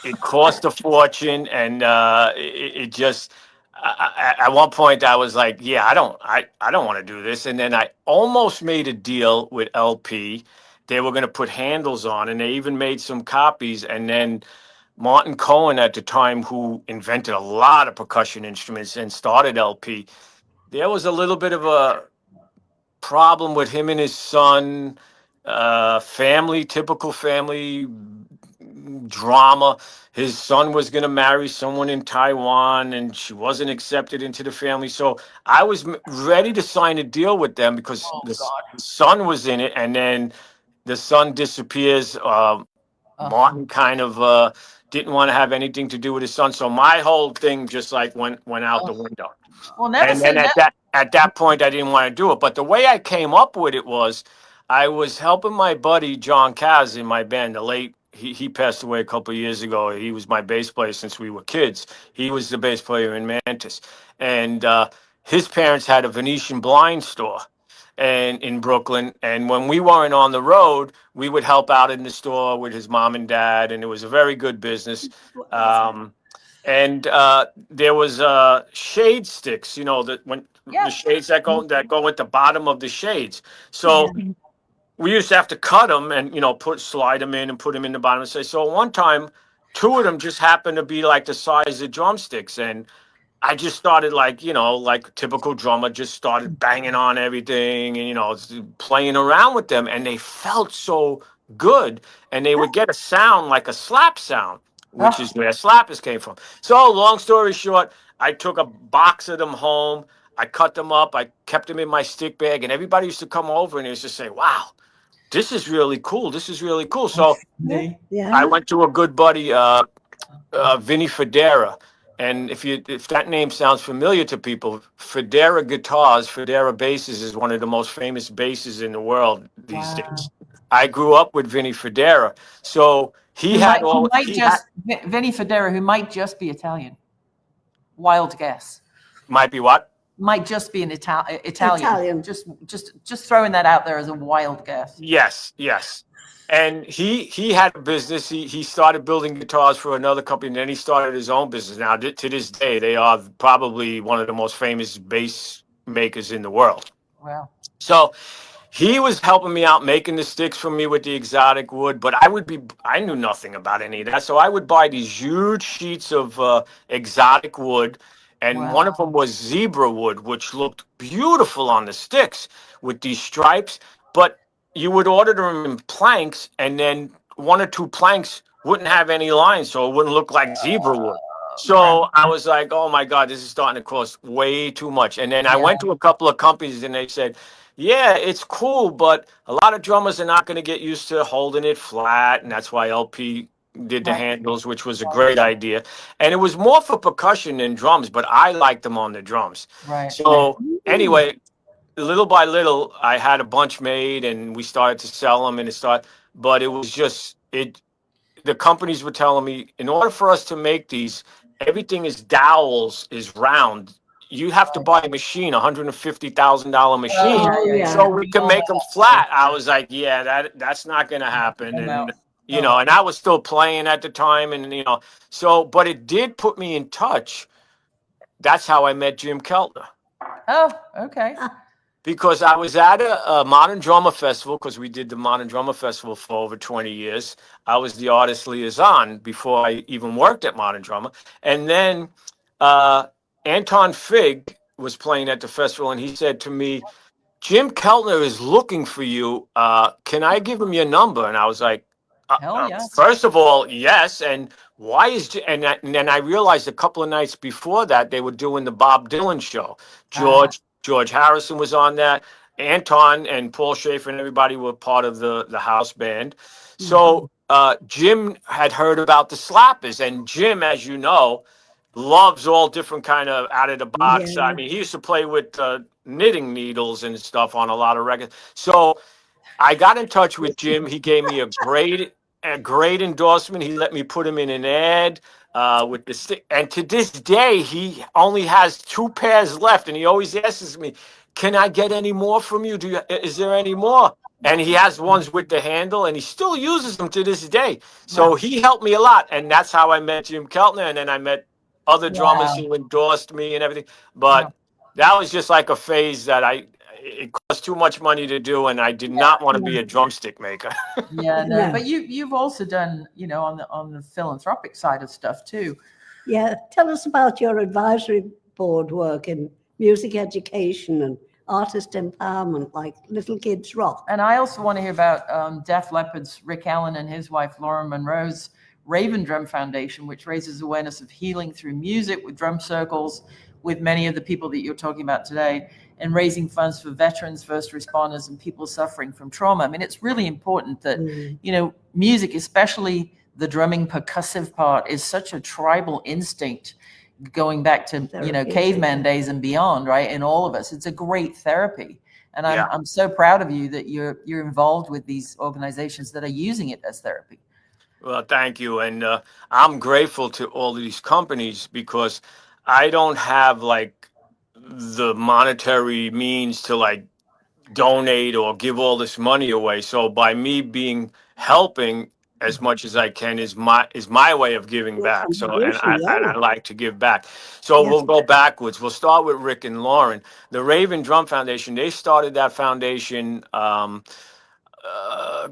it cost a fortune, and it just. At one point, I was like, "Yeah, I don't want to do this." And then I almost made a deal with LP. They were going to put handles on, and they even made some copies. And then Martin Cohen at the time, who invented a lot of percussion instruments and started LP, there was a little bit of a problem with him and his son, typical family drama. His son was going to marry someone in Taiwan and she wasn't accepted into the family. So I was ready to sign a deal with them because the son was in it, and then the son disappears. Martin kind of didn't want to have anything to do with his son, so my whole thing just like went out the window. Well, never And say then never. at that point, I didn't want to do it. But the way I came up with it was, I was helping my buddy John Kaz in my band. He passed away a couple of years ago. He was my bass player since we were kids. He was the bass player in Mantus, and his parents had a Venetian blind store and in Brooklyn. And when we weren't on the road, we would help out in the store with his mom and dad, and it was a very good business. And there was shade sticks, the shades that go at the bottom of the shades. So we used to have to cut them and slide them in and put them in the bottom. So one time, two of them just happened to be like the size of drumsticks, and I just started like a typical drummer, just started banging on everything and playing around with them, and they felt so good, and they would get a sound like a slap sound, which is where slappers came from. So long story short, I took a box of them home, I cut them up, I kept them in my stick bag, and everybody used to come over and they used to say, "Wow, this is really cool. This is really cool." So I went to a good buddy, Vinny Federa. And if that name sounds familiar to people, Federa guitars, Federa basses is one of the most famous basses in the world these days. I grew up with Vinny Federa, so Vinny Federa, who might just be Italian. Wild guess. Might be what? Might just be an Italian. Just throwing that out there as a wild guess. Yes. And he had a business. He started building guitars for another company, and then he started his own business. Now, to this day, they are probably one of the most famous bass makers in the world. Wow. So he was helping me out, making the sticks for me with the exotic wood, but I knew nothing about any of that. So I would buy these huge sheets of exotic wood, and one of them was zebra wood, which looked beautiful on the sticks with these stripes, but you would order them in planks, and then one or two planks wouldn't have any lines, so it wouldn't look like zebra wood. So I was like, oh my God, this is starting to cost way too much. And then I went to a couple of companies, and they said, yeah, it's cool, but a lot of drummers are not going to get used to holding it flat, and that's why LP did the handles, which was a great idea. And it was more for percussion than drums, but I liked them on the drums. Right. So anyway, little by little, I had a bunch made, and we started to sell them, but it was just the companies were telling me, in order for us to make these, everything is dowels, is round. You have to buy a machine, $150,000 machine, so we can make them flat. I was like, yeah, that's not going to happen. And and I was still playing at the time, and but it did put me in touch. That's how I met Jim Keltner. Oh, okay. Because I was at a Modern Drummer Festival, because we did the Modern Drummer Festival for over 20 years. I was the artist liaison before I even worked at Modern Drummer. And then Anton Fig was playing at the festival, and he said to me, Jim Keltner is looking for you. Can I give him your number?" And I was like, Hell yeah. "First of all, yes." And why is and then I realized a couple of nights before that they were doing the Bob Dylan show. George Harrison was on that. Anton and Paul Schaefer and everybody were part of the house band. So Jim had heard about the Slappers, and Jim, as you know, loves all different kind of out of the box. I Yeah. mean, he used to play with knitting needles and stuff on a lot of records. So I got in touch with Jim. He gave me a great endorsement. He let me put him in an ad with the stick. And to this day, he only has 2 pairs left, and he always asks me, "Can I get any more from you? Is there any more?" And he has ones with the handle, and he still uses them to this day. So he helped me a lot, and that's how I met Jim Keltner. And then I met other drummers who endorsed me and everything. But that was just like a phase that it cost too much money to do, and I did not want to be a drumstick maker. But you've also done, on the philanthropic side of stuff too. Yeah, tell us about your advisory board work in music education and artist empowerment, like Little Kids Rock. And I also want to hear about Def Leppard's Rick Allen and his wife Lauren Monroe's Raven Drum Foundation, which raises awareness of healing through music with drum circles with many of the people that you're talking about today, and raising funds for veterans, first responders, and people suffering from trauma. I mean, it's really important that, music, especially the drumming percussive part, is such a tribal instinct going back to, caveman days and beyond, right? In all of us, it's a great therapy. And I'm so proud of you that you're involved with these organizations that are using it as therapy. Well, thank you. And I'm grateful to all of these companies because I don't have like the monetary means to like donate or give all this money away. So by me helping as much as I can is my way of giving back. So and I like to give back. So we'll go backwards. We'll start with Rick and Lauren. The Raven Drum Foundation, they started that foundation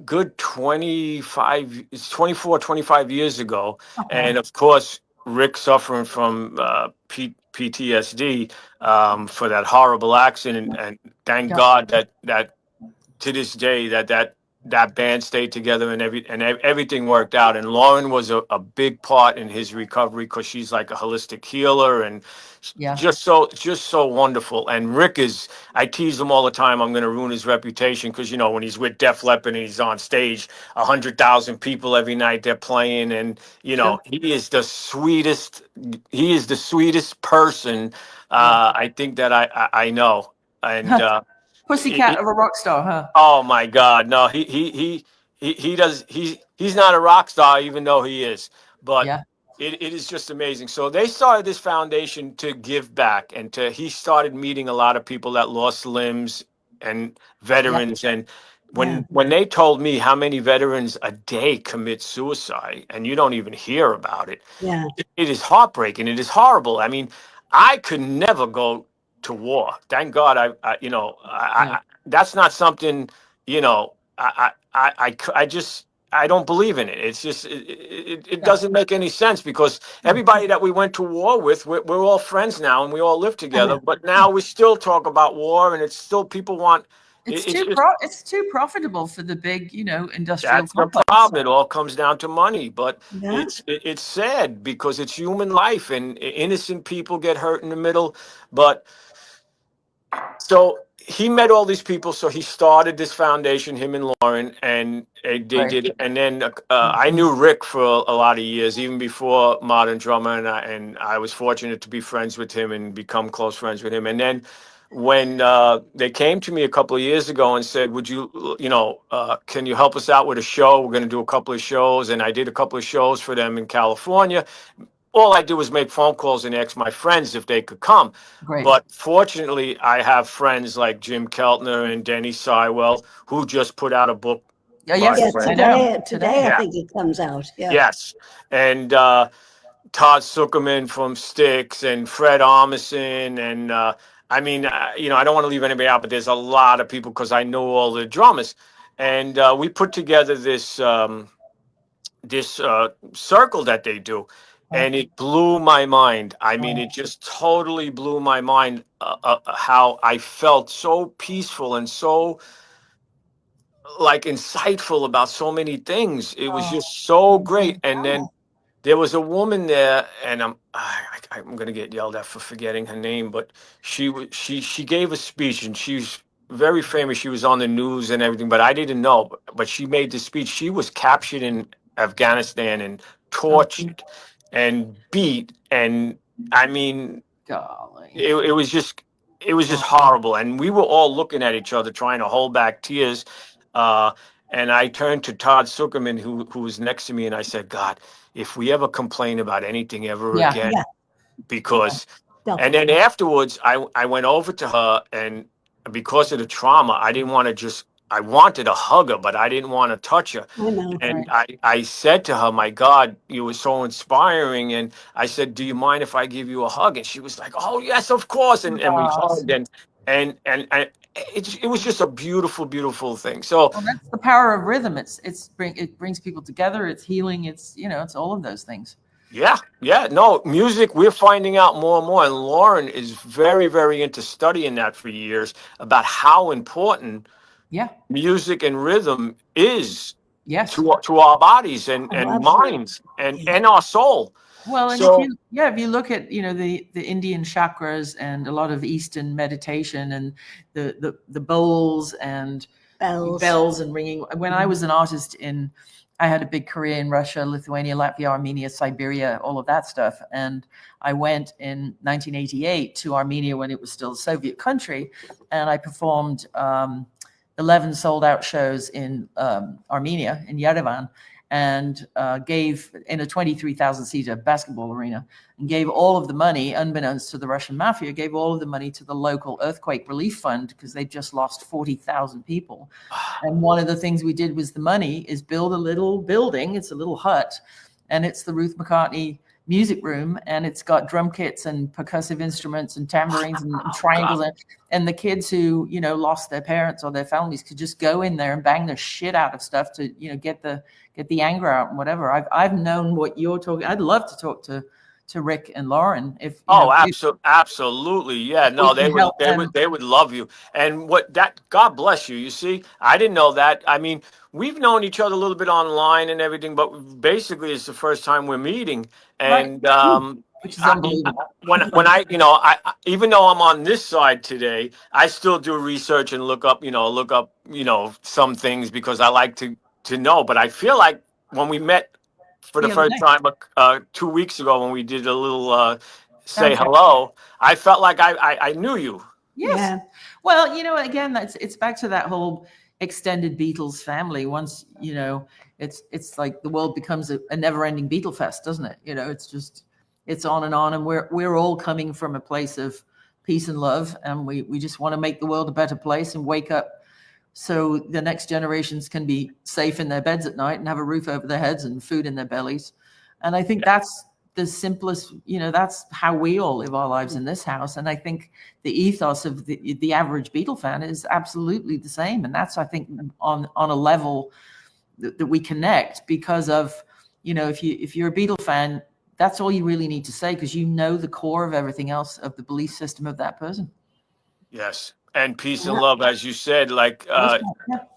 good 25 years ago. And of course, Rick suffering from PTSD for that horrible accident, and thank God that to this day that band stayed together and everything worked out. And Lauren was a big part in his recovery because she's like a holistic healer and just so wonderful. And Rick I tease him all the time, I'm going to ruin his reputation because, when he's with Def Leppard and he's on stage, 100,000 people every night they're playing. And, he is the sweetest person I think that I know. And Pussycat of a rock star, huh? Oh my God, no, he's not a rock star, even though he is. But it is just amazing. So they started this foundation to give back, and he started meeting a lot of people that lost limbs and veterans. And when they told me how many veterans a day commit suicide, and you don't even hear about it, it is heartbreaking. It is horrible. I mean, I could never go to war. Thank God, that's not something, I don't believe in it. It's just, it doesn't make any sense because everybody that we went to war with, we're all friends now and we all live together. But now we still talk about war, and it's still people want. It's too profitable for the big, industrial complex. That's the problem. It all comes down to money. But it's sad because it's human life, and innocent people get hurt in the middle. But so he met all these people. So he started this foundation, him and Lauren, and they did it. And then I knew Rick for a lot of years, even before Modern Drummer, and I was fortunate to be friends with him and become close friends with him. And then when they came to me a couple of years ago and said, would you, can you help us out with a show? We're going to do a couple of shows. And I did a couple of shows for them in California. All I did was make phone calls and ask my friends if they could come. Great. But fortunately, I have friends like Jim Keltner and Denny Sywell, who just put out a book. Today I think it comes out. Yes. And Todd Zuckerman from Styx and Fred Armisen. And I mean, I don't want to leave anybody out, but there's a lot of people because I know all the drummers. And we put together this circle that they do. and it blew my mind. I mean, it just totally blew my mind, how I felt so peaceful and so like insightful about so many things. It was just so great. And then there was a woman there, and I'm gonna get yelled at for forgetting her name, but she gave a speech, and she's very famous. She was on the news and everything, but I didn't know. But she made the speech. She was captured in Afghanistan and tortured and beat, and I mean, Golly. it was just horrible, and we were all looking at each other trying to hold back tears. And I turned to Todd Zuckerman, who was next to me, and I said, God, if we ever complain about anything ever Yeah. again, Yeah. because Stop. and then afterwards I went over to her, and because of the trauma, I wanted to hug her, but I didn't want to touch her. I know. And I said to her, my God, you were so inspiring. And I said, do you mind if I give you a hug? And she was like, oh, yes, of course. And we hugged, and it was just a beautiful, beautiful thing. So Well, that's the power of rhythm. It brings people together. It's healing. It's all of those things. yeah, no, music, we're finding out more and more. And Lauren is very, very into studying that for years, about how important music and rhythm is to our bodies and minds and our soul. Well, and if you look at the Indian chakras and a lot of Eastern meditation and the bowls and bells and ringing. When I was an artist I had a big career in Russia, Lithuania, Latvia, Armenia, Siberia, all of that stuff. And I went in 1988 to Armenia when it was still a Soviet country, and I performed 11 sold out shows in Armenia, in Yerevan, and gave in a 23,000 seater basketball arena, and gave all of the money, unbeknownst to the Russian mafia, gave all of the money to the local earthquake relief fund because they just lost 40,000 people. And one of the things we did was the money is build a little building. It's a little hut, and it's the Ruth McCartney music room, and it's got drum kits and percussive instruments and tambourines and triangles, and the kids who lost their parents or their families could just go in there and bang the shit out of stuff to get the anger out and whatever. I've known what you're talking. I'd love to talk to Rick and Lauren if absolutely, yeah, no, they would love you. And God bless you. You see, I didn't know that. I mean, we've known each other a little bit online and everything, but basically it's the first time we're meeting. And which is unbelievable. When I even though I'm on this side today, I still do research and look up some things because I like to know. But I feel like when we met for the first time 2 weeks ago, when we did a little say hello, I felt like I knew you. Yes. Yeah. Well, again, it's back to that whole extended Beatles family. Once it's like the world becomes a never-ending Beatle fest, doesn't it? It's on, and we're all coming from a place of peace and love, and we just want to make the world a better place and wake up so the next generations can be safe in their beds at night and have a roof over their heads and food in their bellies. And I think that's the simplest, that's how we all live our lives in this house. And I think the ethos of the average Beatle fan is absolutely the same. And that's, I think, on a level that we connect because of, if you're a Beatle fan, that's all you really need to say, because the core of everything else of the belief system of that person. Yes. And peace and love, as you said, like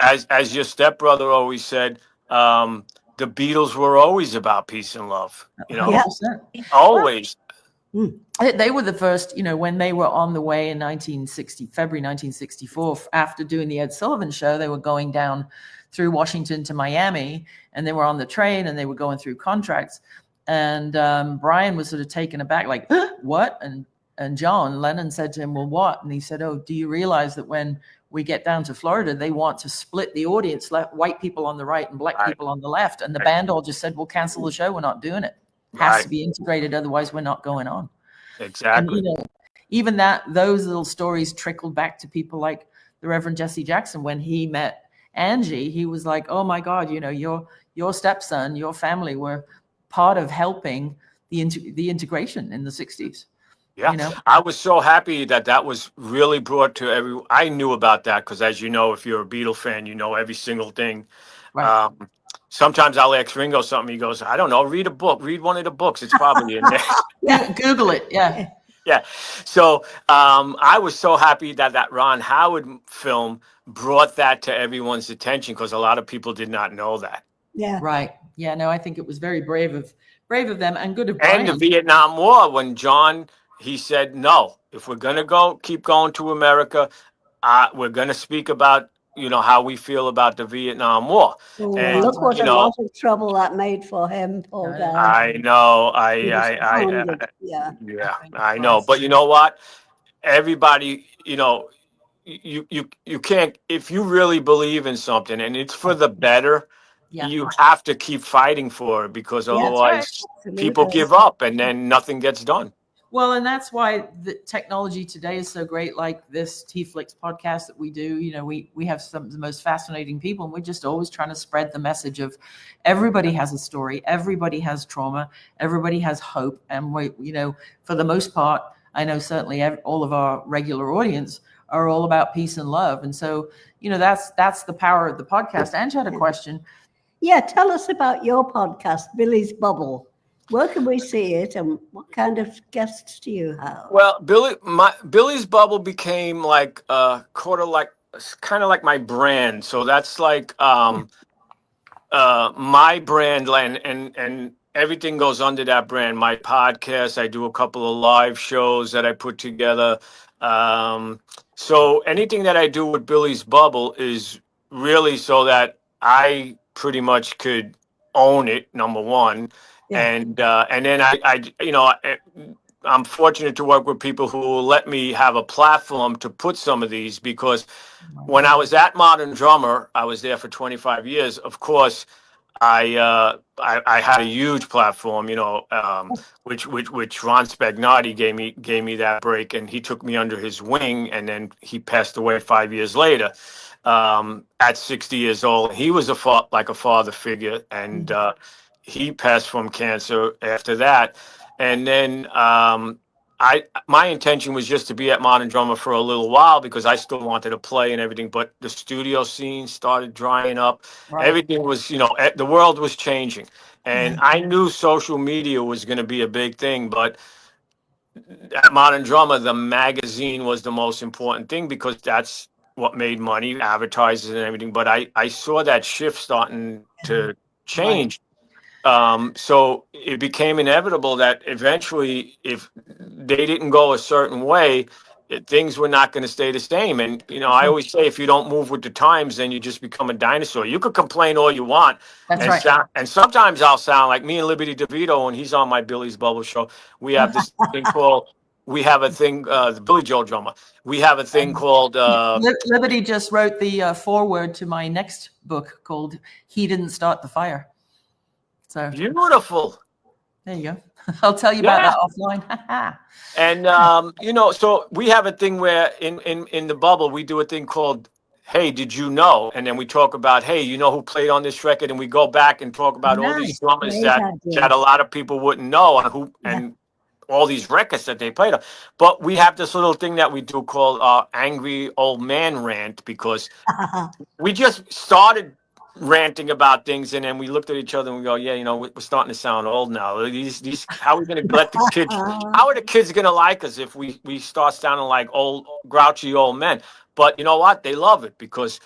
as your stepbrother always said, the Beatles were always about peace and love. Always. They were the first, when they were on the way in February 1964, after doing the Ed Sullivan Show, they were going down through Washington to Miami, and they were on the train and they were going through contracts. And Brian was sort of taken aback, like, what? And John Lennon said to him, well, what? And he said, oh, do you realize that when we get down to Florida, they want to split the audience, white people on the right and black people on the left. And the band all just said, well, cancel the show. We're not doing it. It has to be integrated. Otherwise, we're not going on. Exactly. And, even those little stories trickled back to people like the Reverend Jesse Jackson. When he met Angie, he was like, oh, my God, your stepson, your family were part of helping the integration in the 60s. Yeah, I was so happy that was really brought to everyone. I knew about that because, as you know, if you're a Beatle fan, you know every single thing. Right. sometimes I'll ask Ringo something. He goes, I don't know, read a book, read one of the books. It's probably in there. Google it. Yeah. Yeah. So I was so happy that Ron Howard film brought that to everyone's attention, because a lot of people did not know that. Yeah. Right. Yeah. No, I think it was very brave of them, and good of And the Brian. Vietnam War, when John, he said, no, if we're going to keep going to America, we're going to speak about, how we feel about the Vietnam War. Oh, And, look what a lot of trouble that made for him, poor guy. I know. Yeah. Yeah, I know. But you know what? Everybody, you can't, if you really believe in something and it's for the better, you have to keep fighting for it, because otherwise people give up and then nothing gets done. Well, and that's why the technology today is so great, like this TeaFlix podcast that we do. We have some of the most fascinating people, and we're just always trying to spread the message of everybody has a story, everybody has trauma, everybody has hope. And for the most part, I know certainly all of our regular audience are all about peace and love. And so, that's the power of the podcast. Angie had a question. Yeah, tell us about your podcast, Billy's Bubble. Where can we see it, and what kind of guests do you have? Well, Billy's Bubble became like kind of like my brand. So that's like my brand, and everything goes under that brand. My podcast, I do a couple of live shows that I put together. So anything that I do with Billy's Bubble is really so that I pretty much could own it, number one. And then I'm fortunate to work with people who will let me have a platform to put some of these, because when I was at Modern Drummer, I was there for 25 years. Of course, I had a huge platform, which Ron Spagnati gave me that break, and he took me under his wing, and then he passed away 5 years later, at 60 years old. He was like a father figure, and he passed from cancer after that. And then my intention was just to be at Modern Drummer for a little while, because I still wanted to play and everything, but the studio scene started drying up. Right. Everything was, the world was changing. And I knew social media was going to be a big thing, but at Modern Drummer, the magazine was the most important thing, because that's what made money, advertisers and everything. But I saw that shift starting to change. Right. So it became inevitable that eventually, if they didn't go a certain way, things were not going to stay the same. And, I always say, if you don't move with the times, then you just become a dinosaur. You could complain all you want. That's right. And sometimes I'll sound like me and Liberty DeVito, when he's on my Billy's Bubble show. We have this thing called, the Billy Joel drummer. We have a thing called... Liberty just wrote the foreword to my next book called He Didn't Start the Fire. So beautiful. There you go. I'll tell you about that offline. And so we have a thing where in the bubble we do a thing called Hey, Did You Know? And then we talk about, hey, who played on this record, and we go back and talk about all these drummers that a lot of people wouldn't know, and all these records that they played on. But we have this little thing that we do called our Angry Old Man Rant, because we just started ranting about things, and then we looked at each other and we go, we're starting to sound old now. These how are we going to let the kids, how are the kids going to like us if we start sounding like old grouchy old men? But you know what, they love it, because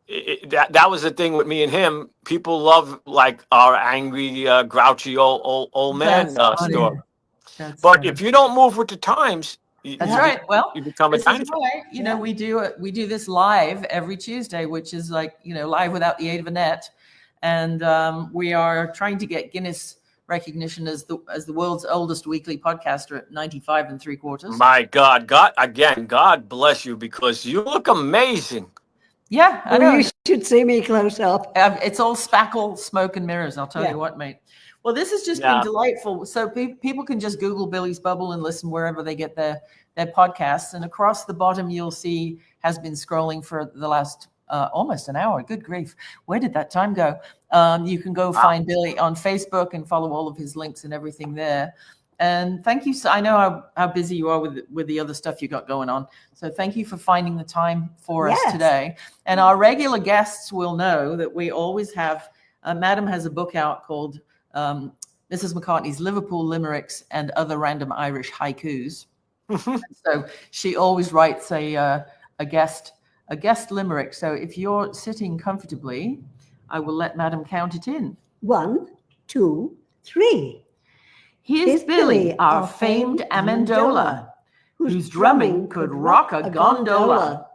that was the thing with me and him. People love like our angry grouchy old man story. But funny. If you don't move with the times, that's right. Well, you become a dinosaur. We do this live every Tuesday, which is like, live without the aid of a net. And we are trying to get Guinness recognition as the world's oldest weekly podcaster at 95 3/4. My God, God bless you, because you look amazing. Yeah, I know. You should see me close up. It's all spackle, smoke, and mirrors. I'll tell you what, mate. Well, this has just been delightful. So people can just Google Billy's Bubble and listen wherever they get their podcasts. And across the bottom, you'll see has been scrolling for the last almost an hour. Good grief. Where did that time go? You can go find Billy on Facebook and follow all of his links and everything there. And thank you. So I know how busy you are with the other stuff you got going on. So thank you for finding the time for us today. And our regular guests will know that we always have Madam has a book out called Mrs. McCartney's Liverpool Limericks and Other Random Irish Haikus. So she always writes a guest limerick. So if you're sitting comfortably, I will let Madam count it in. 1, 2, 3. Here's Billy, our famed Amendola, whose drumming could rock a gondola.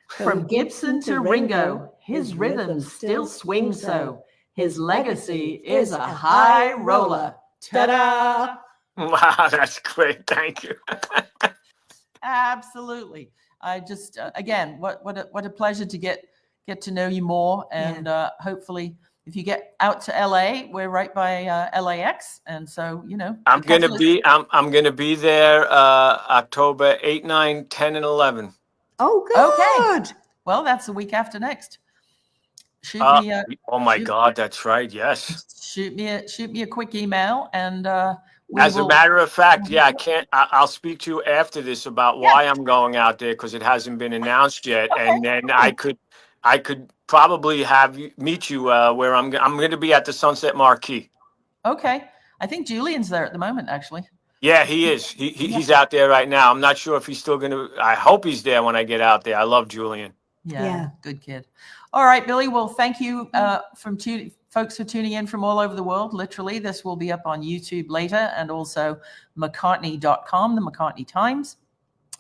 From Gibson to Ringo, his rhythms still swing so. His legacy is a high roller. Ta-da! Wow, that's great. Thank you. Absolutely. I just again, what a pleasure to get to know you more, and hopefully, if you get out to LA, we're right by LAX, and so I'm gonna be there October 8, 9, 10, and 11. Oh, good. Okay. Well, that's the week after next. Shoot me. Oh my God, that's right. Yes. Shoot me a quick email, and as a matter of fact, I can't. I'll speak to you after this about why I'm going out there, because it hasn't been announced yet, and then I could probably meet you where I'm going to be at the Sunset Marquee. Okay, I think Julian's there at the moment, actually. Yeah, he is. He's out there right now. I'm not sure if he's still going to. I hope he's there when I get out there. I love Julian. Yeah, good kid. All right, Billy. Well, thank you folks for tuning in from all over the world. Literally, this will be up on YouTube later, and also McCartney.com, the McCartney Times.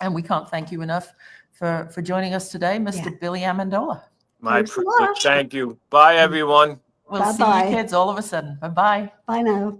And we can't thank you enough for joining us today, Mr. Billy Amendola. My privilege. Thank you. Bye, everyone. We'll see you kids all of a sudden. Bye-bye. Bye now.